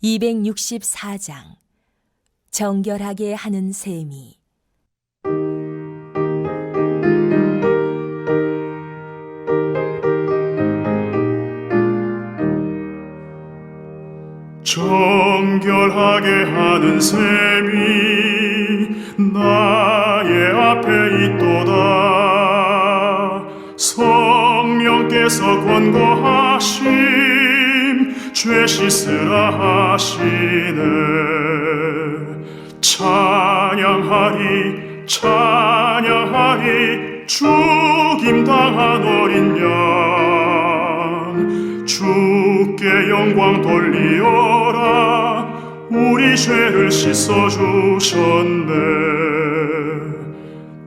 264장 정결하게 하는 셈이. 정결하게 하는 셈이 나의 앞에 있도다. 성령께서 권고하심 죄 씻으라 하시네. 찬양하리 찬양하리 죽임당한 어린 양 주께 영광 돌리어라. 우리 죄를 씻어주셨네.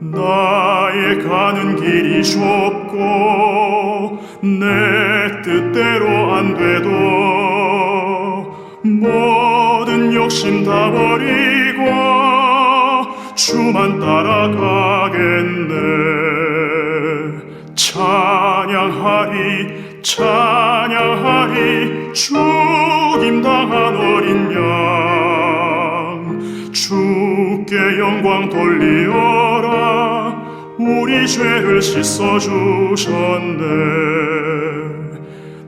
나의 가는 길이 좁고 내 뜻대로 안 돼도 모든 욕심 다 버리고 주만 따라가겠네. 찬양하리 찬양하리 죽임당한 어린 양 주께 영광 돌리어라. 우리 죄를 씻어주셨네.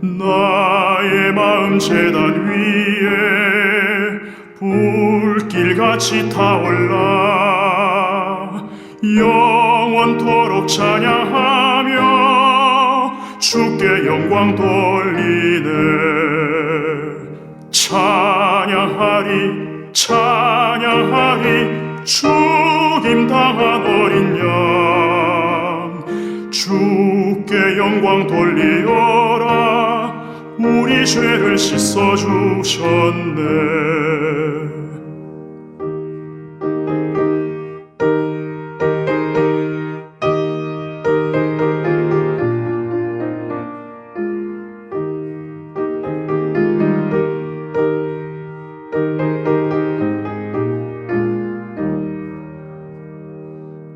나의 마음 제단 위에 불길같이 타올라 영원토록 찬양하며 주께 영광 돌리네. 찬양하리 찬양하리 죽임당한 어린 양 주께 영광 돌리어라. 우리 죄를 씻어주셨네.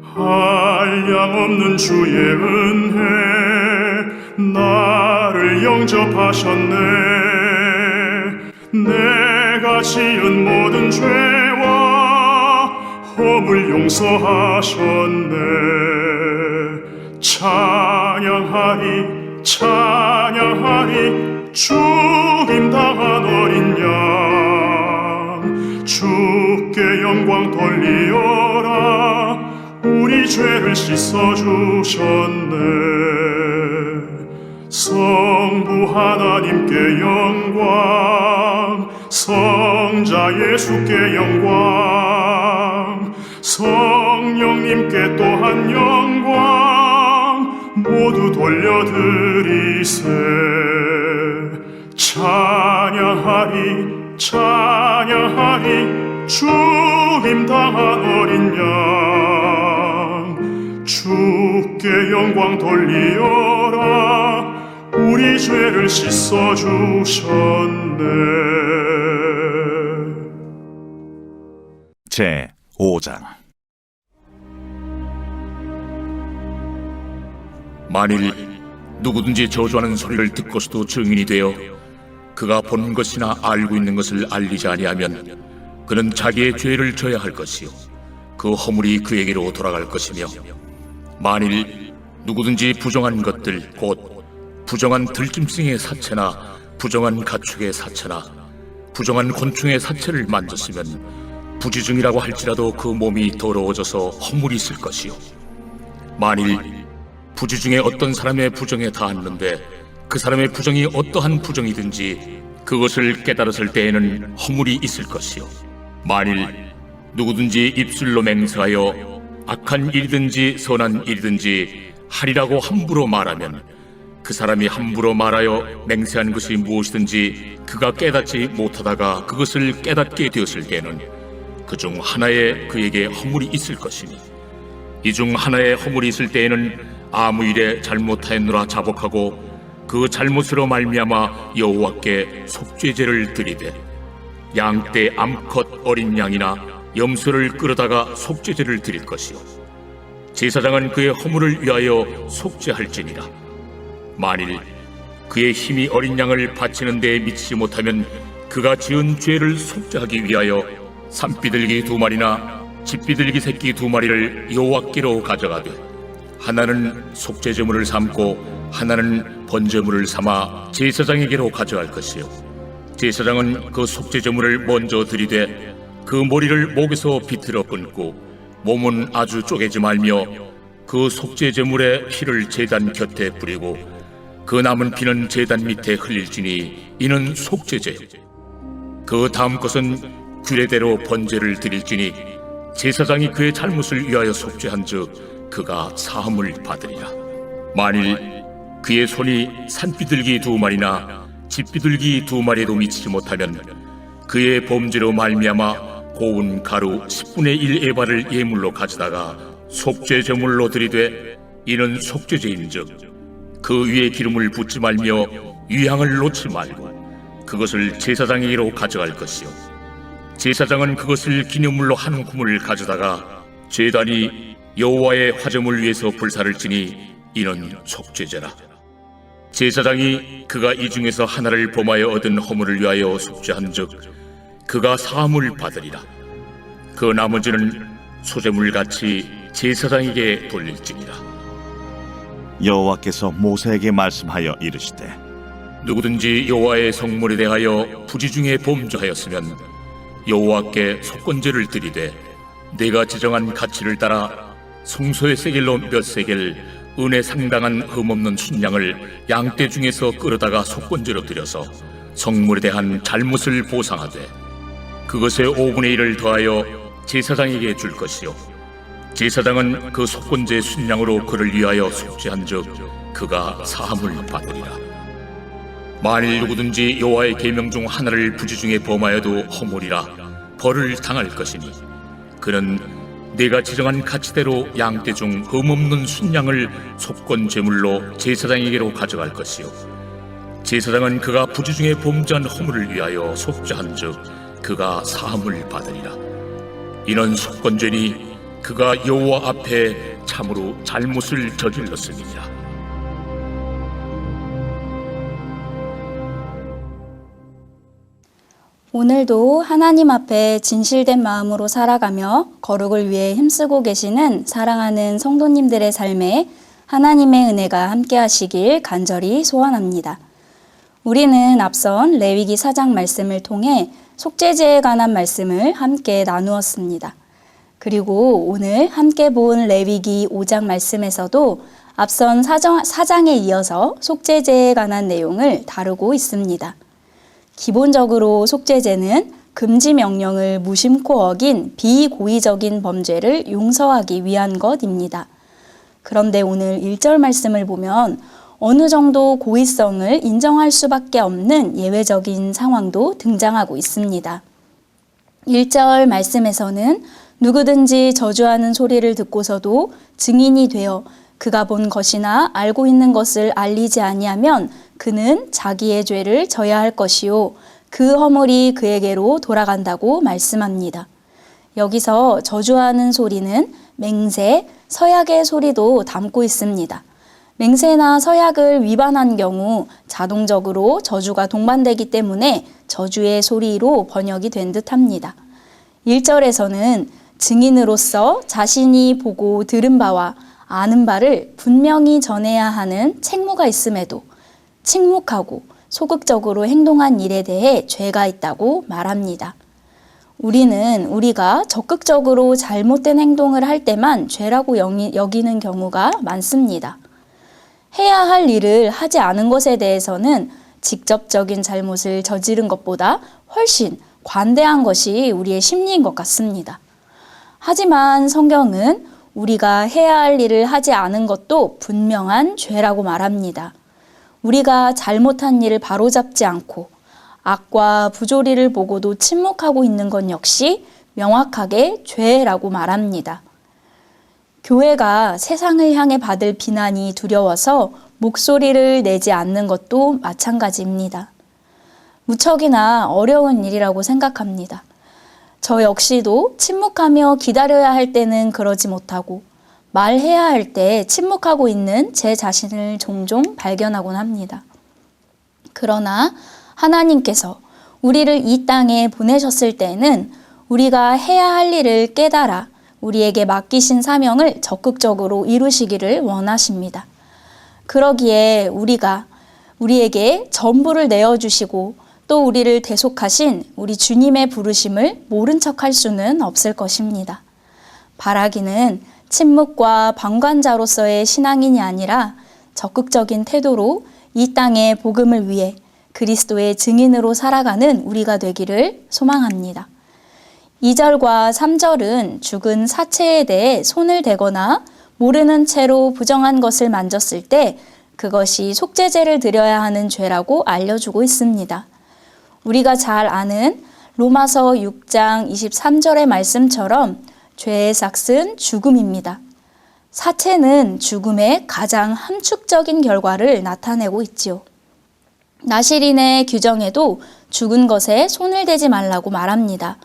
한량없는 주의 은혜 나를 영접하셨네. 내가 지은 모든 죄와 허물 용서하셨네. 찬양하리 찬양하리 죽임당한 어린 양 주께 영광 돌리어라. 우리 죄를 씻어주셨네. 성부 하나님께 영광 성자 예수께 영광 성령님께 또한 영광 모두 돌려드리세. 찬양하리 찬양하리 죽임당한 어린 양 주께 영광 돌리어라. 우리 죄를 씻어주셨네. 제 5장. 만일 누구든지 저주하는 소리를 듣고서도 증인이 되어 그가 본 것이나 알고 있는 것을 알리지 아니하면 그는 자기의 죄를 져야 할 것이요 그 허물이 그에게로 돌아갈 것이며, 만일 누구든지 부정한 것들 곧 부정한 들짐승의 사체나 부정한 가축의 사체나 부정한 곤충의 사체를 만졌으면 부지중이라고 할지라도 그 몸이 더러워져서 허물이 있을 것이요, 만일 부지 중에 어떤 사람의 부정에 닿았는데 그 사람의 부정이 어떠한 부정이든지 그것을 깨달았을 때에는 허물이 있을 것이요, 만일 누구든지 입술로 맹세하여 악한 일이든지 선한 일이든지 하리라고 함부로 말하면 그 사람이 함부로 말하여 맹세한 것이 무엇이든지 그가 깨닫지 못하다가 그것을 깨닫게 되었을 때에는 그 중 하나에 그에게 허물이 있을 것이니, 이 중 하나에 허물이 있을 때에는 아무 일에 잘못하였노라 자복하고 그 잘못으로 말미암아 여호와께 속죄제를 드리되 양떼 암컷 어린 양이나 염소를 끌어다가 속죄제를 드릴 것이요, 제사장은 그의 허물을 위하여 속죄할지니라. 만일 그의 힘이 어린 양을 바치는 데에 미치지 못하면 그가 지은 죄를 속죄하기 위하여 산비둘기 2마리나 집비둘기 새끼 2마리를 여호와께로 가져가되 하나는 속죄제물을 삼고 하나는 번제물을 삼아 제사장에게로 가져갈 것이요 제사장은 그 속죄제물을 먼저 들이되 그 머리를 목에서 비틀어 끊고 몸은 아주 쪼개지 말며 그 속죄제물의 피를 제단 곁에 뿌리고 그 남은 피는 제단 밑에 흘릴지니 이는 속죄제. 그 다음 것은 규례대로 번제를 드릴지니 제사장이 그의 잘못을 위하여 속죄한즉 그가 사함을 받으리라. 만일 그의 손이 산비둘기 2마리나 집비둘기 2마리에도 미치지 못하면 그의 범죄로 말미암아 고운 가루 10분의 1 에바를 예물로 가져다가 속죄 제물로 드리되 이는 속죄제인즉 그 위에 기름을 붓지 말며 위향을 놓지 말고 그것을 제사장에게로 가져갈 것이요 제사장은 그것을 기념물로 한 구물을 가져다가 제단이 여호와의 화제물 위에서 불사를 지니 이는 속죄제라. 제사장이 그가 이 중에서 하나를 범하여 얻은 허물을 위하여 속죄한즉 그가 사함을 받으리라. 그 나머지는 소제물같이 제사장에게 돌릴지니라. 여호와께서 모세에게 말씀하여 이르시되 누구든지 여호와의 성물에 대하여 부지 중에 범죄하였으면 여호와께 속건제를 드리되 내가 지정한 가치를 따라 성소의 세겔로 몇 세겔 은에 상당한 흠없는 순양을 양떼 중에서 끌어다가 속건제로 드려서 성물에 대한 잘못을 보상하되 그것의 5분의 1을 더하여 제사장에게 줄 것이요 제사장은 그 속건제 순양으로 그를 위하여 속죄한즉 그가 사함을 받으리라. 만일 누구든지 여호와의 계명 중 하나를 부지 중에 범하여도 허물이라 벌을 당할 것이니 그는 내가 지정한 가치대로 양떼 중 흠없는 순양을 속건 제물로 제사장에게로 가져갈 것이요 제사장은 그가 부지 중에 범죄한 허물을 위하여 속죄한즉 그가 사함을 받으리라. 이는 속건죄니 그가 여호와 앞에 참으로 잘못을 저질렀음이니라. 오늘도 하나님 앞에 진실된 마음으로 살아가며 거룩을 위해 힘쓰고 계시는 사랑하는 성도님들의 삶에 하나님의 은혜가 함께 하시길 간절히 소원합니다. 우리는 앞선 레위기 4장 말씀을 통해 속죄제에 관한 말씀을 함께 나누었습니다. 그리고 오늘 함께 본 레위기 5장 말씀에서도 앞선 4장에 이어서 속죄제에 관한 내용을 다루고 있습니다. 기본적으로 속죄제는 금지 명령을 무심코 어긴 비고의적인 범죄를 용서하기 위한 것입니다. 그런데 오늘 1절 말씀을 보면 어느 정도 고의성을 인정할 수밖에 없는 예외적인 상황도 등장하고 있습니다. 1절 말씀에서는 누구든지 저주하는 소리를 듣고서도 증인이 되어 그가 본 것이나 알고 있는 것을 알리지 아니하면 그는 자기의 죄를 져야 할 것이요 그 허물이 그에게로 돌아간다고 말씀합니다. 여기서 저주하는 소리는 맹세, 서약의 소리도 담고 있습니다. 맹세나 서약을 위반한 경우 자동적으로 저주가 동반되기 때문에 저주의 소리로 번역이 된 듯합니다. 1절에서는 증인으로서 자신이 보고 들은 바와 아는 바를 분명히 전해야 하는 책무가 있음에도 침묵하고 소극적으로 행동한 일에 대해 죄가 있다고 말합니다. 우리는 우리가 적극적으로 잘못된 행동을 할 때만 죄라고 여기는 경우가 많습니다. 해야 할 일을 하지 않은 것에 대해서는 직접적인 잘못을 저지른 것보다 훨씬 관대한 것이 우리의 심리인 것 같습니다. 하지만 성경은 우리가 해야 할 일을 하지 않은 것도 분명한 죄라고 말합니다. 우리가 잘못한 일을 바로잡지 않고 악과 부조리를 보고도 침묵하고 있는 것 역시 명확하게 죄라고 말합니다. 교회가 세상을 향해 받을 비난이 두려워서 목소리를 내지 않는 것도 마찬가지입니다. 무척이나 어려운 일이라고 생각합니다. 저 역시도 침묵하며 기다려야 할 때는 그러지 못하고 말해야 할 때 침묵하고 있는 제 자신을 종종 발견하곤 합니다. 그러나 하나님께서 우리를 이 땅에 보내셨을 때는 우리가 해야 할 일을 깨달아 우리에게 맡기신 사명을 적극적으로 이루시기를 원하십니다. 그러기에 우리에게 전부를 내어주시고 또 우리를 대속하신 우리 주님의 부르심을 모른 척할 수는 없을 것입니다. 바라기는 침묵과 방관자로서의 신앙인이 아니라 적극적인 태도로 이 땅의 복음을 위해 그리스도의 증인으로 살아가는 우리가 되기를 소망합니다. 2절과 3절은 죽은 사체에 대해 손을 대거나 모르는 채로 부정한 것을 만졌을 때 그것이 속죄제를 드려야 하는 죄라고 알려주고 있습니다. 우리가 잘 아는 로마서 6장 23절의 말씀처럼 죄의 삭은 죽음입니다. 사체는 죽음의 가장 함축적인 결과를 나타내고 있지요. 나시린의 규정에도 죽은 것에 손을 대지 말라고 말합니다.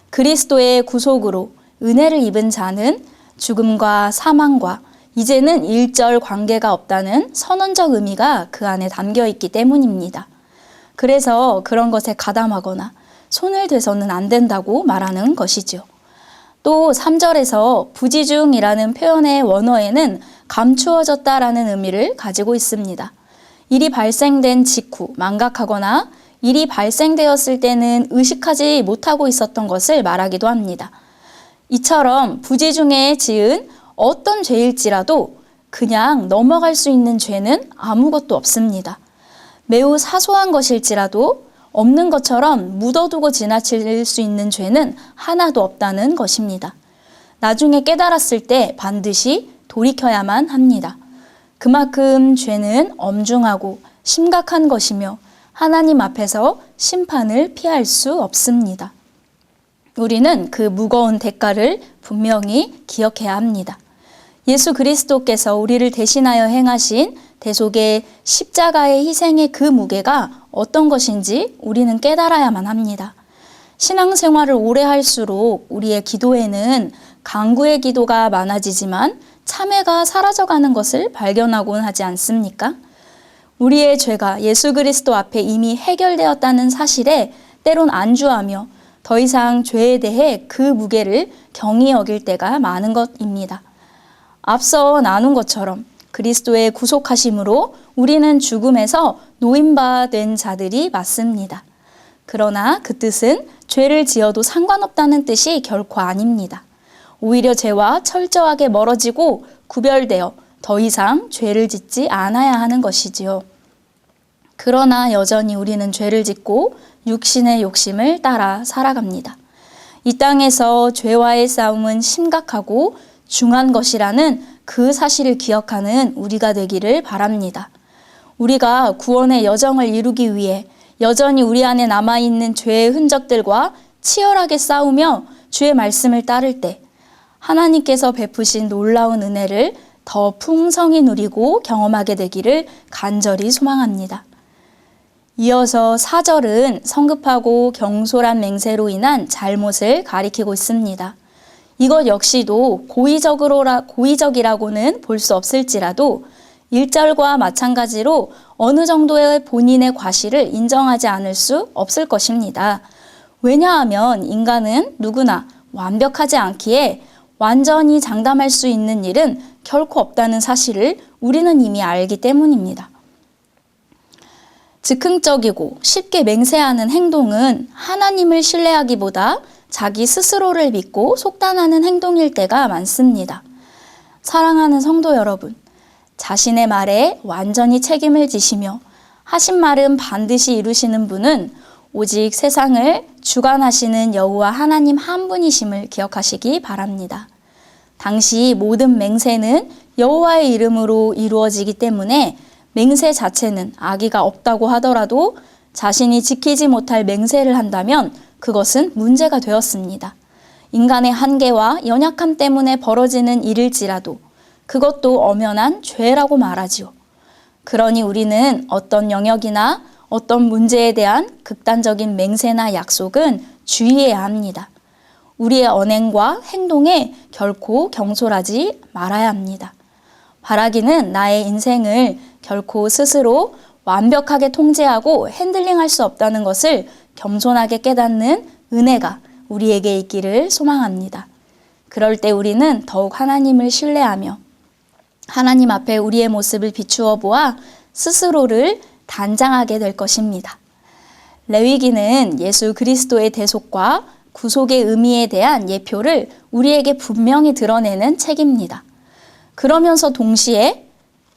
그리스도의 구속으로 은혜를 입은 자는 죽음과 사망과 이제는 일절 관계가 없다는 선언적 의미가 그 안에 담겨 있기 때문입니다. 그래서 그런 것에 가담하거나 손을 대서는 안 된다고 말하는 것이죠. 또 3절에서 부지중이라는 표현의 원어에는 감추어졌다라는 의미를 가지고 있습니다. 일이 발생된 직후 망각하거나 일이 발생되었을 때는 의식하지 못하고 있었던 것을 말하기도 합니다. 이처럼 부지중에 지은 어떤 죄일지라도 그냥 넘어갈 수 있는 죄는 아무것도 없습니다. 매우 사소한 것일지라도 없는 것처럼 묻어두고 지나칠 수 있는 죄는 하나도 없다는 것입니다. 나중에 깨달았을 때 반드시 돌이켜야만 합니다. 그만큼 죄는 엄중하고 심각한 것이며 하나님 앞에서 심판을 피할 수 없습니다. 우리는 그 무거운 대가를 분명히 기억해야 합니다. 예수 그리스도께서 우리를 대신하여 행하신 대속의 십자가의 희생의 그 무게가 어떤 것인지 우리는 깨달아야만 합니다. 신앙생활을 오래 할수록 우리의 기도에는 간구의 기도가 많아지지만 참회가 사라져가는 것을 발견하곤 하지 않습니까? 우리의 죄가 예수 그리스도 앞에 이미 해결되었다는 사실에 때론 안주하며 더 이상 죄에 대해 그 무게를 경히 여길 때가 많은 것입니다. 앞서 나눈 것처럼 그리스도의 구속하심으로 우리는 죽음에서 노임받은 자들이 맞습니다. 그러나 그 뜻은 죄를 지어도 상관없다는 뜻이 결코 아닙니다. 오히려 죄와 철저하게 멀어지고 구별되어 더 이상 죄를 짓지 않아야 하는 것이지요. 그러나 여전히 우리는 죄를 짓고 육신의 욕심을 따라 살아갑니다. 이 땅에서 죄와의 싸움은 심각하고 중한 것이라는 그 사실을 기억하는 우리가 되기를 바랍니다. 우리가 구원의 여정을 이루기 위해 여전히 우리 안에 남아있는 죄의 흔적들과 치열하게 싸우며 주의 말씀을 따를 때 하나님께서 베푸신 놀라운 은혜를 더 풍성히 누리고 경험하게 되기를 간절히 소망합니다. 이어서 4절은 성급하고 경솔한 맹세로 인한 잘못을 가리키고 있습니다. 이것 역시도 고의적이라고는 볼 수 없을지라도 1절과 마찬가지로 어느 정도의 본인의 과실을 인정하지 않을 수 없을 것입니다. 왜냐하면 인간은 누구나 완벽하지 않기에 완전히 장담할 수 있는 일은 결코 없다는 사실을 우리는 이미 알기 때문입니다. 즉흥적이고 쉽게 맹세하는 행동은 하나님을 신뢰하기보다 자기 스스로를 믿고 속단하는 행동일 때가 많습니다. 사랑하는 성도 여러분, 자신의 말에 완전히 책임을 지시며 하신 말은 반드시 이루시는 분은 오직 세상을 주관하시는 여호와 하나님 한 분이심을 기억하시기 바랍니다. 당시 모든 맹세는 여호와의 이름으로 이루어지기 때문에 맹세 자체는 악의가 없다고 하더라도 자신이 지키지 못할 맹세를 한다면 그것은 문제가 되었습니다. 인간의 한계와 연약함 때문에 벌어지는 일일지라도 그것도 엄연한 죄라고 말하지요. 그러니 우리는 어떤 영역이나 어떤 문제에 대한 극단적인 맹세나 약속은 주의해야 합니다. 우리의 언행과 행동에 결코 경솔하지 말아야 합니다. 바라기는 나의 인생을 결코 스스로 완벽하게 통제하고 핸들링할 수 없다는 것을 겸손하게 깨닫는 은혜가 우리에게 있기를 소망합니다. 그럴 때 우리는 더욱 하나님을 신뢰하며 하나님 앞에 우리의 모습을 비추어 보아 스스로를 단장하게 될 것입니다. 레위기는 예수 그리스도의 대속과 구속의 의미에 대한 예표를 우리에게 분명히 드러내는 책입니다. 그러면서 동시에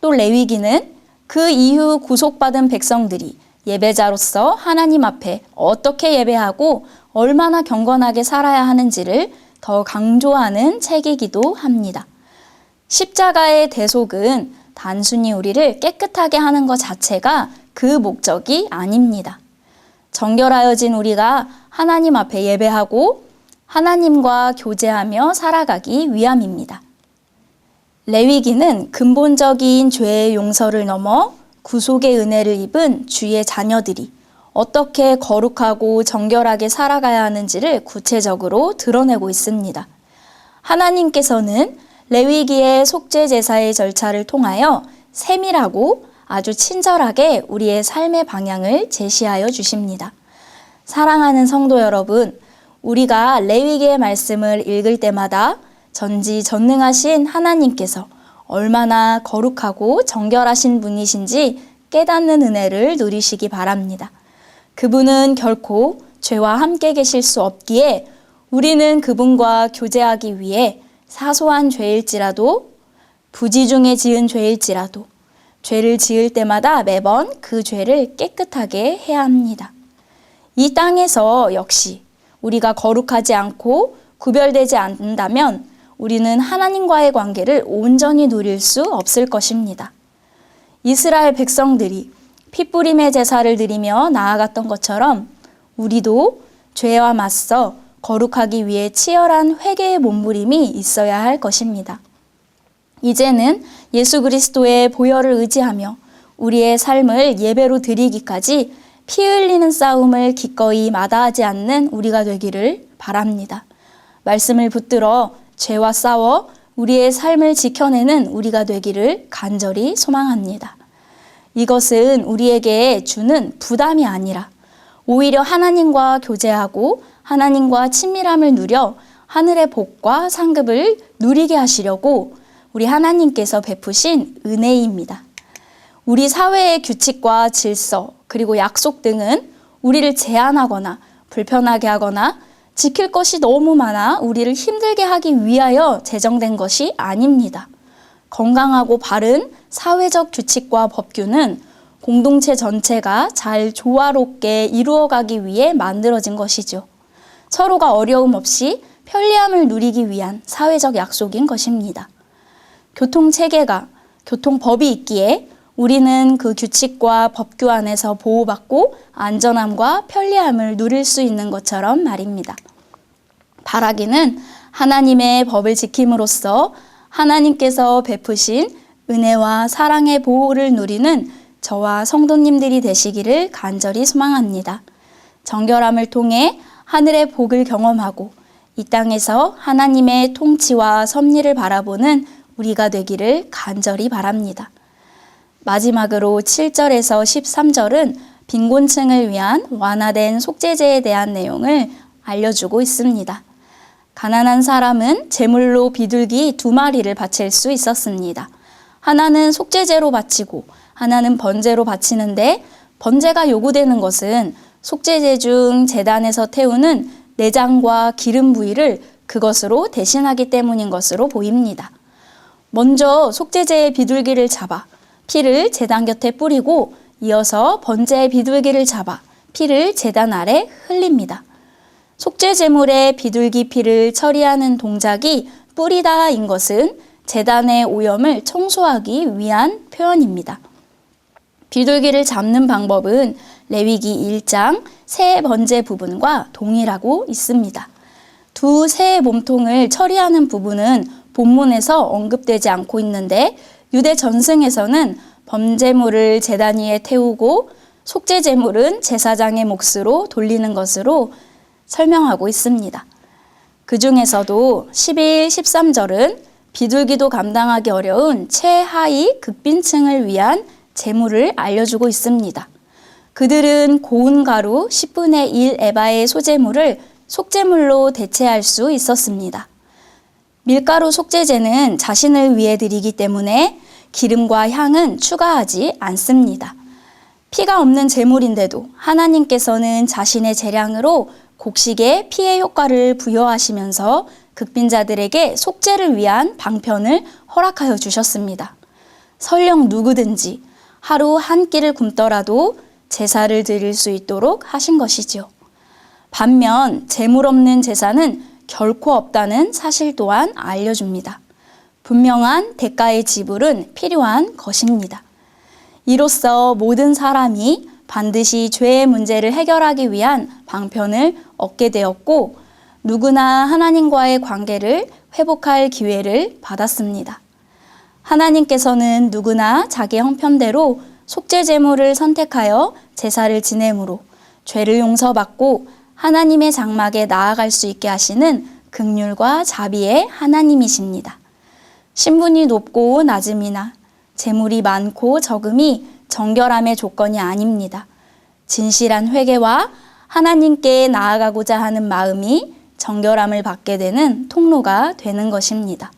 또 레위기는 그 이후 구속받은 백성들이 예배자로서 하나님 앞에 어떻게 예배하고 얼마나 경건하게 살아야 하는지를 더 강조하는 책이기도 합니다. 십자가의 대속은 단순히 우리를 깨끗하게 하는 것 자체가 그 목적이 아닙니다. 정결하여진 우리가 하나님 앞에 예배하고 하나님과 교제하며 살아가기 위함입니다. 레위기는 근본적인 죄의 용서를 넘어 구속의 은혜를 입은 주의 자녀들이 어떻게 거룩하고 정결하게 살아가야 하는지를 구체적으로 드러내고 있습니다. 하나님께서는 레위기의 속죄 제사의 절차를 통하여 세밀하고 아주 친절하게 우리의 삶의 방향을 제시하여 주십니다. 사랑하는 성도 여러분, 우리가 레위기의 말씀을 읽을 때마다 전지전능하신 하나님께서 얼마나 거룩하고 정결하신 분이신지 깨닫는 은혜를 누리시기 바랍니다. 그분은 결코 죄와 함께 계실 수 없기에 우리는 그분과 교제하기 위해 사소한 죄일지라도 부지 중에 지은 죄일지라도 죄를 지을 때마다 매번 그 죄를 깨끗하게 해야 합니다. 이 땅에서 역시 우리가 거룩하지 않고 구별되지 않는다면 우리는 하나님과의 관계를 온전히 누릴 수 없을 것입니다. 이스라엘 백성들이 핏부림의 제사를 드리며 나아갔던 것처럼 우리도 죄와 맞서 거룩하기 위해 치열한 회개의 몸부림이 있어야 할 것입니다. 이제는 예수 그리스도의 보혈을 의지하며 우리의 삶을 예배로 드리기까지 피 흘리는 싸움을 기꺼이 마다하지 않는 우리가 되기를 바랍니다. 말씀을 붙들어 죄와 싸워 우리의 삶을 지켜내는 우리가 되기를 간절히 소망합니다. 이것은 우리에게 주는 부담이 아니라 오히려 하나님과 교제하고 하나님과 친밀함을 누려 하늘의 복과 상급을 누리게 하시려고 우리 하나님께서 베푸신 은혜입니다. 우리 사회의 규칙과 질서 그리고 약속 등은 우리를 제한하거나 불편하게 하거나 지킬 것이 너무 많아 우리를 힘들게 하기 위하여 제정된 것이 아닙니다. 건강하고 바른 사회적 규칙과 법규는 공동체 전체가 잘 조화롭게 이루어가기 위해 만들어진 것이죠. 서로가 어려움 없이 편리함을 누리기 위한 사회적 약속인 것입니다. 교통체계가 교통법이 있기에 우리는 그 규칙과 법규 안에서 보호받고 안전함과 편리함을 누릴 수 있는 것처럼 말입니다. 바라기는 하나님의 법을 지킴으로써 하나님께서 베푸신 은혜와 사랑의 보호를 누리는 저와 성도님들이 되시기를 간절히 소망합니다. 정결함을 통해 하늘의 복을 경험하고 이 땅에서 하나님의 통치와 섭리를 바라보는 우리가 되기를 간절히 바랍니다. 마지막으로 7절에서 13절은 빈곤층을 위한 완화된 속죄제에 대한 내용을 알려주고 있습니다. 가난한 사람은 제물로 비둘기 2마리를 바칠 수 있었습니다. 하나는 속죄제로 바치고 하나는 번제로 바치는데 번제가 요구되는 것은 속죄제 중 제단에서 태우는 내장과 기름 부위를 그것으로 대신하기 때문인 것으로 보입니다. 먼저 속죄제의 비둘기를 잡아 피를 제단 곁에 뿌리고 이어서 번제의 비둘기를 잡아 피를 제단 아래 흘립니다. 속죄 제물의 비둘기 피를 처리하는 동작이 뿌리다인 것은 제단의 오염을 청소하기 위한 표현입니다. 비둘기를 잡는 방법은 레위기 1장 새 번제 부분과 동일하고 있습니다. 두 새의 몸통을 처리하는 부분은 본문에서 언급되지 않고 있는데 유대 전승에서는 번제물을 제단 위에 태우고 속죄 제물은 제사장의 몫으로 돌리는 것으로 설명하고 있습니다. 그 중에서도 12, 13절은 비둘기도 감당하기 어려운 최하위 극빈층을 위한 제물을 알려주고 있습니다. 그들은 고운 가루 10분의 1 에바의 소재물을 속죄물로 대체할 수 있었습니다. 밀가루 속죄제는 자신을 위해 드리기 때문에 기름과 향은 추가하지 않습니다. 피가 없는 제물인데도 하나님께서는 자신의 재량으로 곡식에 피의 효과를 부여하시면서 극빈자들에게 속죄를 위한 방편을 허락하여 주셨습니다. 설령 누구든지 하루 한 끼를 굶더라도 제사를 드릴 수 있도록 하신 것이지요. 반면 제물 없는 제사는 결코 없다는 사실 또한 알려줍니다. 분명한 대가의 지불은 필요한 것입니다. 이로써 모든 사람이 반드시 죄의 문제를 해결하기 위한 방편을 얻게 되었고 누구나 하나님과의 관계를 회복할 기회를 받았습니다. 하나님께서는 누구나 자기 형편대로 속죄 제물을 선택하여 제사를 지내므로 죄를 용서받고 하나님의 장막에 나아갈 수 있게 하시는 긍휼과 자비의 하나님이십니다. 신분이 높고 낮음이나 재물이 많고 적음이 정결함의 조건이 아닙니다. 진실한 회개와 하나님께 나아가고자 하는 마음이 정결함을 받게 되는 통로가 되는 것입니다.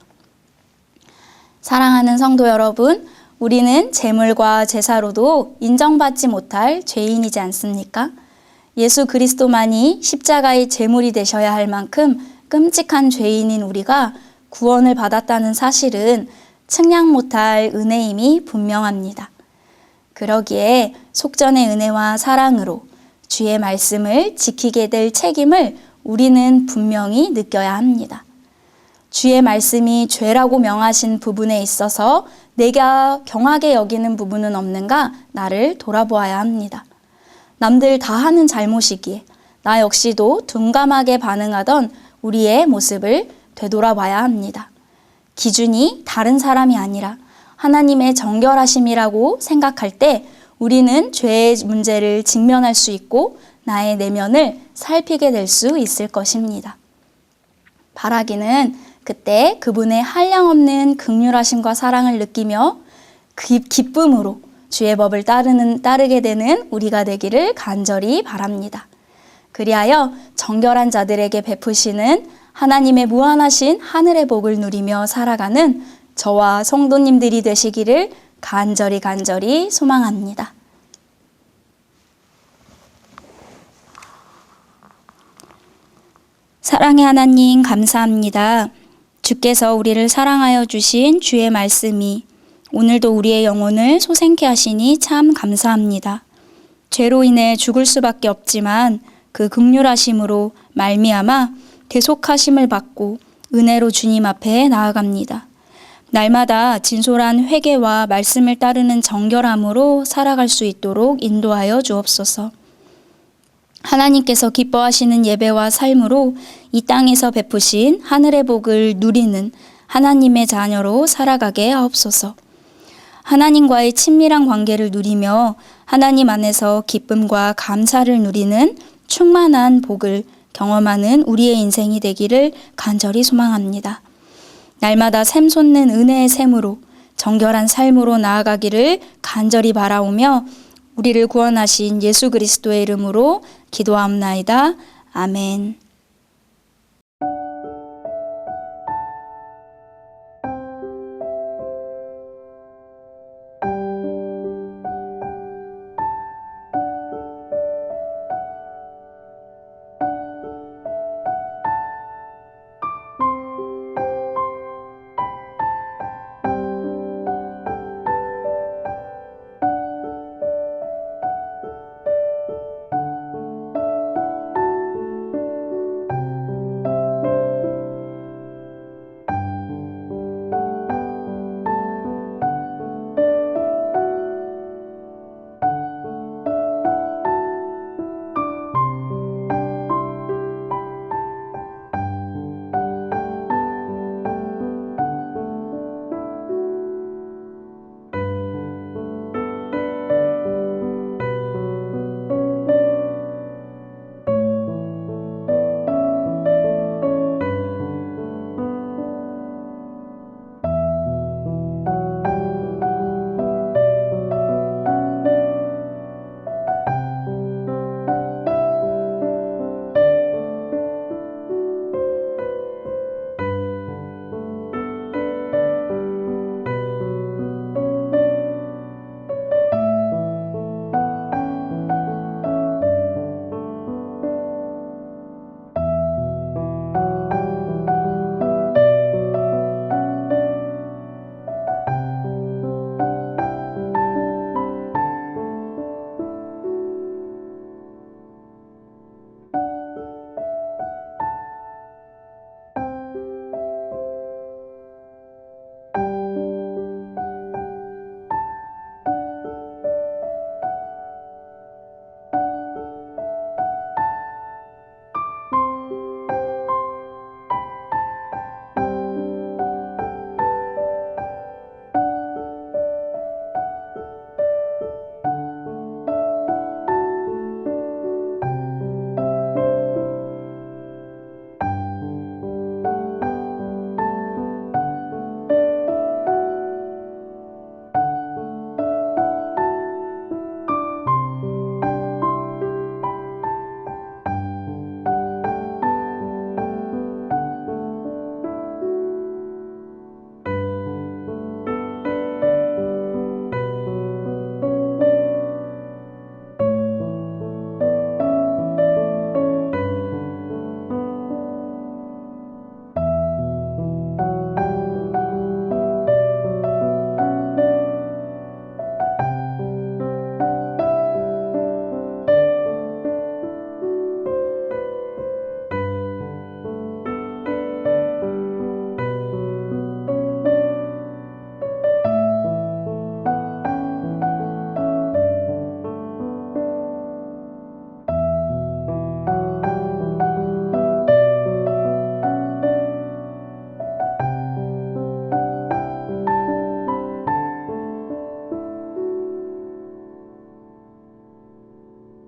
사랑하는 성도 여러분, 우리는 제물과 제사로도 인정받지 못할 죄인이지 않습니까? 예수 그리스도만이 십자가의 제물이 되셔야 할 만큼 끔찍한 죄인인 우리가 구원을 받았다는 사실은 측량 못할 은혜임이 분명합니다. 그러기에 속전의 은혜와 사랑으로 주의 말씀을 지키게 될 책임을 우리는 분명히 느껴야 합니다. 주의 말씀이 죄라고 명하신 부분에 있어서 내가 경하게 여기는 부분은 없는가 나를 돌아보아야 합니다. 남들 다 하는 잘못이기에 나 역시도 둔감하게 반응하던 우리의 모습을 되돌아봐야 합니다. 기준이 다른 사람이 아니라 하나님의 정결하심이라고 생각할 때 우리는 죄의 문제를 직면할 수 있고 나의 내면을 살피게 될 수 있을 것입니다. 바라기는 그때 그분의 한량없는 긍휼하심과 사랑을 느끼며 기쁨으로 주의 법을 따르게 되는 우리가 되기를 간절히 바랍니다. 그리하여 정결한 자들에게 베푸시는 하나님의 무한하신 하늘의 복을 누리며 살아가는 저와 성도님들이 되시기를 간절히 소망합니다. 사랑의 하나님 감사합니다. 주께서 우리를 사랑하여 주신 주의 말씀이 오늘도 우리의 영혼을 소생케 하시니 참 감사합니다. 죄로 인해 죽을 수밖에 없지만 그 긍휼하심으로 말미암아 대속하심을 받고 은혜로 주님 앞에 나아갑니다. 날마다 진솔한 회개와 말씀을 따르는 정결함으로 살아갈 수 있도록 인도하여 주옵소서. 하나님께서 기뻐하시는 예배와 삶으로 이 땅에서 베푸신 하늘의 복을 누리는 하나님의 자녀로 살아가게 하옵소서. 하나님과의 친밀한 관계를 누리며 하나님 안에서 기쁨과 감사를 누리는 충만한 복을 경험하는 우리의 인생이 되기를 간절히 소망합니다. 날마다 샘솟는 은혜의 샘으로 정결한 삶으로 나아가기를 간절히 바라오며 우리를 구원하신 예수 그리스도의 이름으로 기도하옵나이다. 아멘.